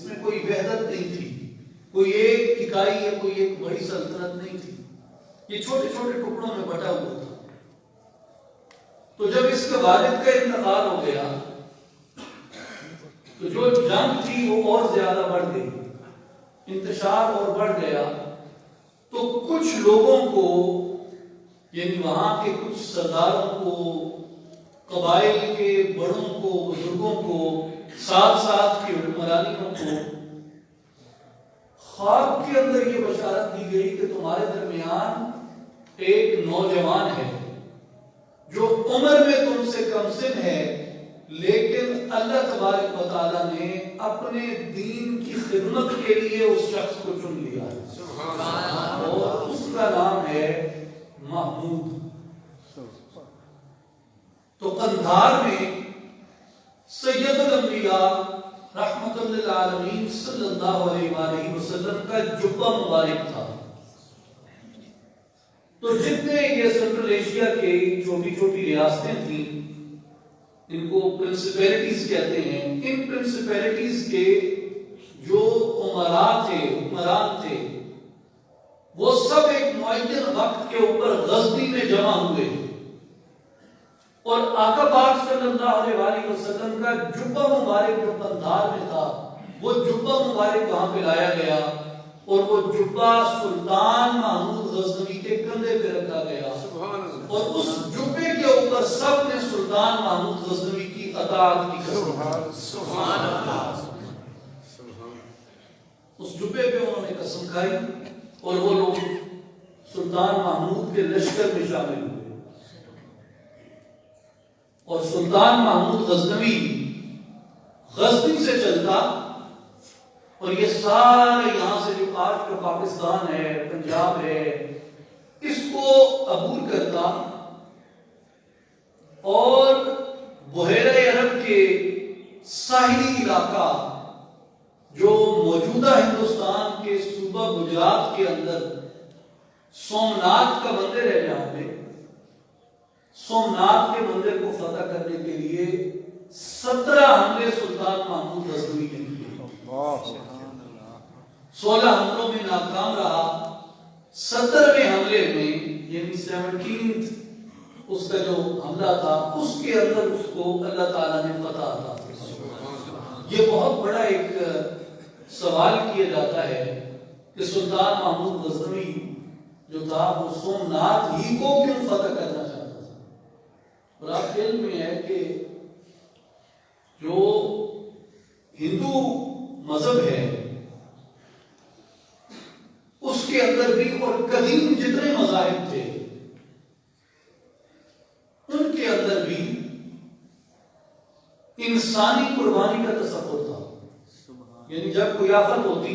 اس میں کوئی وحدت نہیں تھی، کوئی ایک اکائی یا کوئی ایک بڑی سلطنت نہیں تھی، یہ چھوٹے چھوٹے ٹکڑوں میں بٹا ہوا تھا۔ تو جب اس کے والد کا انتقال ہو گیا تو جو جنگ تھی وہ اور زیادہ بڑھ گئی، انتشار اور بڑھ گیا۔ تو کچھ لوگوں کو، یعنی وہاں کے کچھ سرداروں کو، قبائل کے بڑوں کو، بزرگوں کو، ساتھ ساتھ کی حکمرانیوں کو خواب کے اندر یہ بشارت دی گئی کہ تمہارے درمیان ایک نوجوان ہے جو عمر میں تم سے کم سن ہے، لیکن اللہ تبارک و تعالیٰ نے اپنے دین کی خدمت کے لیے اس شخص کو چن لیا ہے، اور اس کا نام ہے محمود۔ تو قندھار میں سید الانبیاء رحمت للعالمین صلی اللہ علیہ وآلہ وسلم کا جبہ مبارک تھا۔ تو جتنے یہ سنٹرل ایشیا کے چھوٹی چھوٹی ریاستیں تھیں، ان کو پرنسپیلٹیز کہتے ہیں، ان پرنسپیلٹیز کے جو عمراء تھے، حکمران تھے، وہ سب ایک معین وقت کے اوپر غزنی میں جمع ہوئے، اور آقا پاک صلی اللہ علیہ وآلہ وسلم کا جبہ مبارک جو قندھار میں تھا، وہ جبہ مبارک وہاں پہ لایا گیا، اور وہ جبہ سلطان محمود غزنوی کے کندھے پہ رکھا گیا، اور اس جبے کے اوپر سب نے سلطان محمود غزنوی کی اطاعت کی قسم، سبحان اللہ، اس جبے پہ انہوں نے قسم کھائی، اور وہ لوگ سلطان محمود کے لشکر میں شامل ہوئے۔ اور سلطان محمود غزنوی غزنی سے چلتا، اور یہ سارے یہاں سے جو آج کا پاکستان ہے، پنجاب ہے، اس کو عبور کرتا، اور بحیرہ عرب کے ساحلی علاقہ جو موجودہ ہندوستان کے صوبہ گجرات کے اندر سومناتھ کا مندر ہے، جہاں پہ سومناتھ کے مندر کو فتح کرنے کے لیے 17 حملے سلطان محمود غزنوی نے کیے، 16 حملوں میں ناکام رہا، 17ویں حملے میں یعنی 17 اس کا جو حملہ تھا، اس کے اندر اس کو اللہ تعالیٰ نے فتح عطا کی۔ یہ بہت بڑا ایک سوال کیا جاتا ہے کہ سلطان محمود غزنوی جو تھا وہ سومناتھ ہی کو کیوں فتح کرنا چاہتا تھا؟ اور آپ کے علم میں ہے کہ جو ہندو مذہب ہے اس کے اندر بھی، اور قدیم جتنے مذاہب تھے ان کے اندر بھی انسانی قربانی کا تصور تھا، یعنی جب کوئی آفت ہوتی،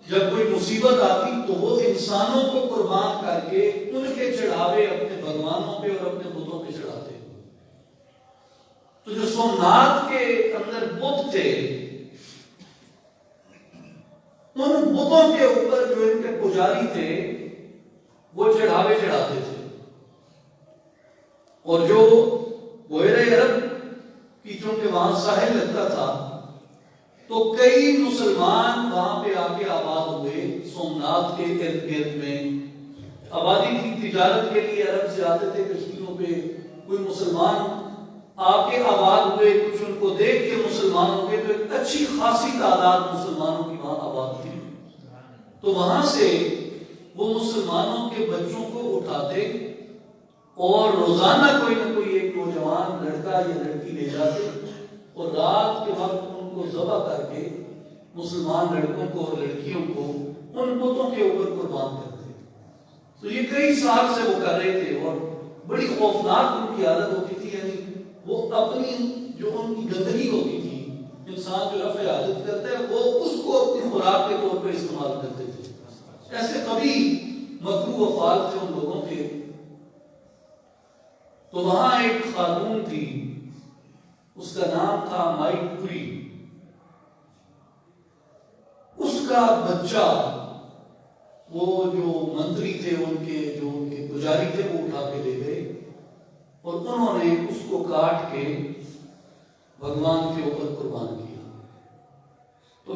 جب کوئی مصیبت آتی، تو وہ انسانوں کو قربان کر کے ان کے چڑھاوے اپنے بھگوانوں پہ اور اپنے بتوں پہ چڑھاتے۔ تو جو سومناتھ کے اندر بت تھے، ان بتوں کے اوپر جو ان کے پجاری تھے وہ چڑھاوے چڑھاتے تھے، اور جو بحیرہ عرب کی چونکہ وہاں ساحل لگتا تھا، تو کئی مسلمان وہاں پہ آ کے آباد ہوئے، سومناتھ کے ارد گرد میں آبادی کی، تجارت کے لیے عرب سے آتے تھے کشتیوں پہ، کوئی مسلمان آ کے آباد ہوئے، کچھ ان کو دیکھ کے مسلمان ہو گئے، تو ایک اچھی خاصی تعداد مسلمانوں کی وہاں آباد تھی۔ تو وہاں سے وہ مسلمانوں کے بچوں کو اٹھاتے اور روزانہ کوئی نہ کوئی ایک نوجوان لڑکا یا لڑکی لے جاتے، اور رات کے وقت ان کو ذبح کر کے مسلمان لڑکوں کو اور لڑکیوں کو ان بتوں کے اوپر قربان کرتے۔ تو یہ کئی سال سے وہ کر رہے تھے، اور بڑی خوفناک ان کی عادت ہوتی تھی، یعنی وہ اپنی جو ان کی گندگی ہوتی تھی، انسان جو رفع عادت کرتا ہے وہ اس کو اپنی خوراک کے طور پر استعمال کرتے تھے۔ ایسے کبھی مکروہ افعال تھے ان لوگوں کے۔ تو وہاں ایک خاتون تھی، اس کا نام تھا مائی پوری، اس کا بچہ وہ جو منتری تھے ان کے پجاری تھے وہ اٹھا کے لے گئے، اور انہوں نے اس کو کاٹ کے بھگوان کے اوپر قربان کیا۔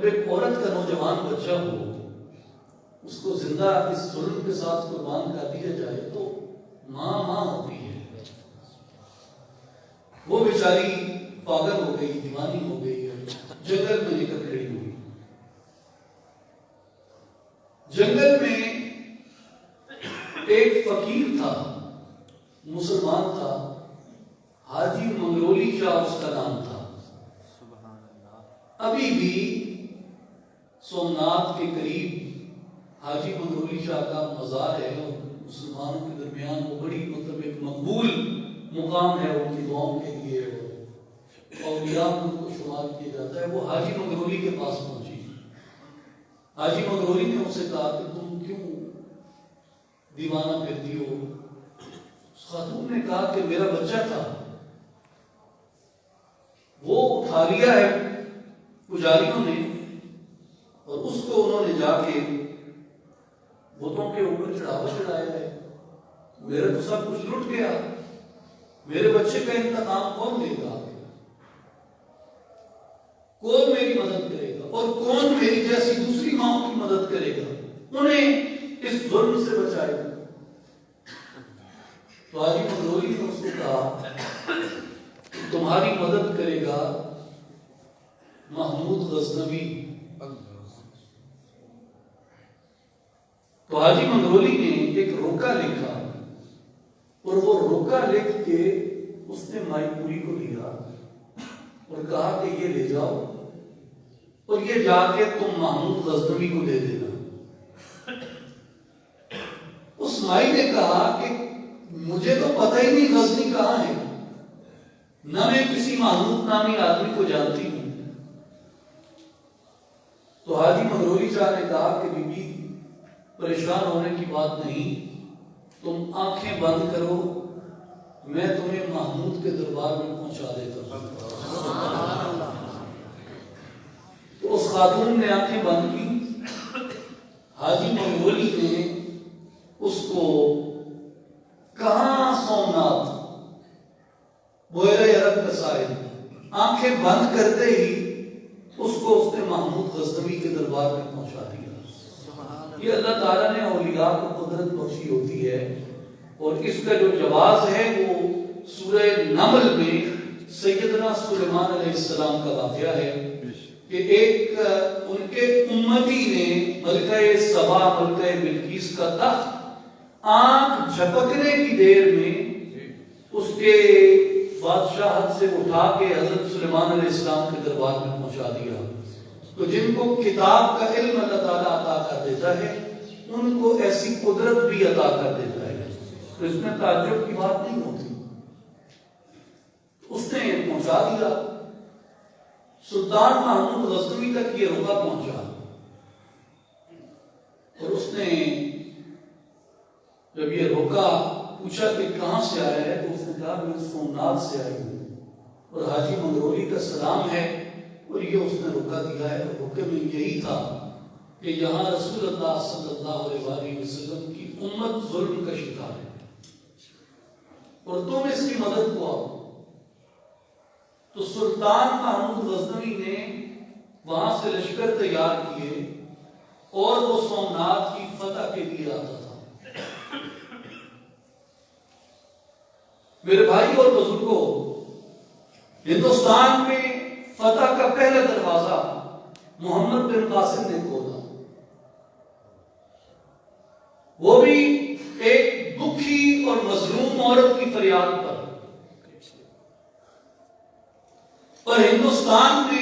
اب ایک عورت کا نوجوان بچہ ہو، اس کو زندہ اس ظلم کے ساتھ قربان کر دیا جائے تو ماں ہوتی ہے، وہ بیچاری پاگل ہو گئی، دیوانی ہو گئی ہے، جنگل میں لے کر کھڑی ہوئی۔ جنگل میں ایک فقیر تھا، مسلمان تھا، حاجی منگرولی شاہ اس کا نام تھا۔ ابھی بھی سومناتھ کے قریب حاجی منگرولی شاہ کا مزار ہے، اور مسلمانوں کے درمیان وہ بڑی ایک مقبول مقام ہے ان کی دعاؤں کے لیے، اولیاء ان کو شمار کیا جاتا ہے۔ وہ حاجی منگرولی کے پاس پہنچی، حاجی منگرولی نے اسے کہا کہ تم کیوں دیوانہ پھرتی ہو؟ خاتون نے کہا کہ میرا بچہ تھا، وہ اٹھا لیا ہے پجاریوں نے، اور اس کو انہوں نے جا کے بتوں کے اوپر چڑھاوا چڑھایا ہے، میرا تو سب کچھ لٹ گیا، میرے بچے کا انتقام کون لے گا؟ کون میری مدد کرے گا؟ اور کون میری جیسی دوسری ماں کی مدد کرے گا، انہیں اس ظلم سے بچائے گا؟ تو حاجی منگرولی نے اس کو کہا تمہاری مدد کرے گا محمود غزنوی۔ تو حاجی منگرولی نے ایک روکا لکھا، اور وہ روکا لکھ کے اس نے مائی پوری کو دیا اور کہا کہ یہ لے جاؤ اور یہ جا کے تم محمود غزنوی کو دے دینا۔ اس مائی نے کہا کہ مجھے تو پتہ ہی نہیں غزنی کہاں ہے، نہ میں کسی محمود نامی آدمی کو جانتی ہوں۔ تو حاجی منگرولی شاہ نے کہا کہ بی بی پریشان ہونے کی بات نہیں، تم آنکھیں بند کرو، میں تمہیں محمود کے دربار میں پہنچا دیتا ہوں۔ تو اس خاتون نے آنکھیں بند کی، حاجی منگرولی نے اس کو کہاں سومناتھ بحیرہ عرب کا ساحل، آنکھیں بند کرتے ہی اس کو اس نے محمود غزنوی کے دربار میں پہنچا دیا۔ یہ اللہ تعالیٰ نے اولیاء کو قدرت بخشی ہوتی ہے، اور اس کا جو جواز ہے وہ سورہ نمل میں سیدنا سلیمان علیہ السلام کا واقعہ ہے کہ ایک ان کے امتی نے ملکہ سبا، ملکہ بلقیس کا تخت آنکھ جھپکنے کی دیر میں اس کے بادشاہت سے اٹھا کے حضرت سلیمان علیہ السلام کے دربار میں پہنچا دیا۔ تو جن کو کتاب کا علم اللہ تعالیٰ عطا کر دیتا ہے ان کو ایسی قدرت بھی عطا کر دیتا ہے، تو اس میں تعجب کی بات نہیں ہوتی۔ اس نے پہنچا دیا، سلطان محمود غزنوی تک یہ روکا پہنچا، اور اس نے جب یہ روکا پوچھا کہ کہاں سے آیا ہے، تو اس نے کہا میں سومناتھ سے آئی ہوں، اور حاجی منگرولی کا سلام ہے، اور یہ اس نے روکا دیا ہے۔ اور روکے میں یہی تھا کہ یہاں رسول اللہ صلی اللہ علیہ وآلہ وسلم کی امت ظلم کا شکار ہے، اور تم اس کی مدد کو آؤ۔ تو سلطان محمود غزنوی نے وہاں سے لشکر تیار کیے، اور وہ سومناتھ کی فتح کے لیے آتا تھا۔ میرے بھائی اور بزرگوں، ہندوستان میں فتح کا پہلا دروازہ محمد بن قاسم نے کھولا، وہ بھی ایک دکھی اور مظلوم عورت کی فریاد پر، اور ہندوستان میں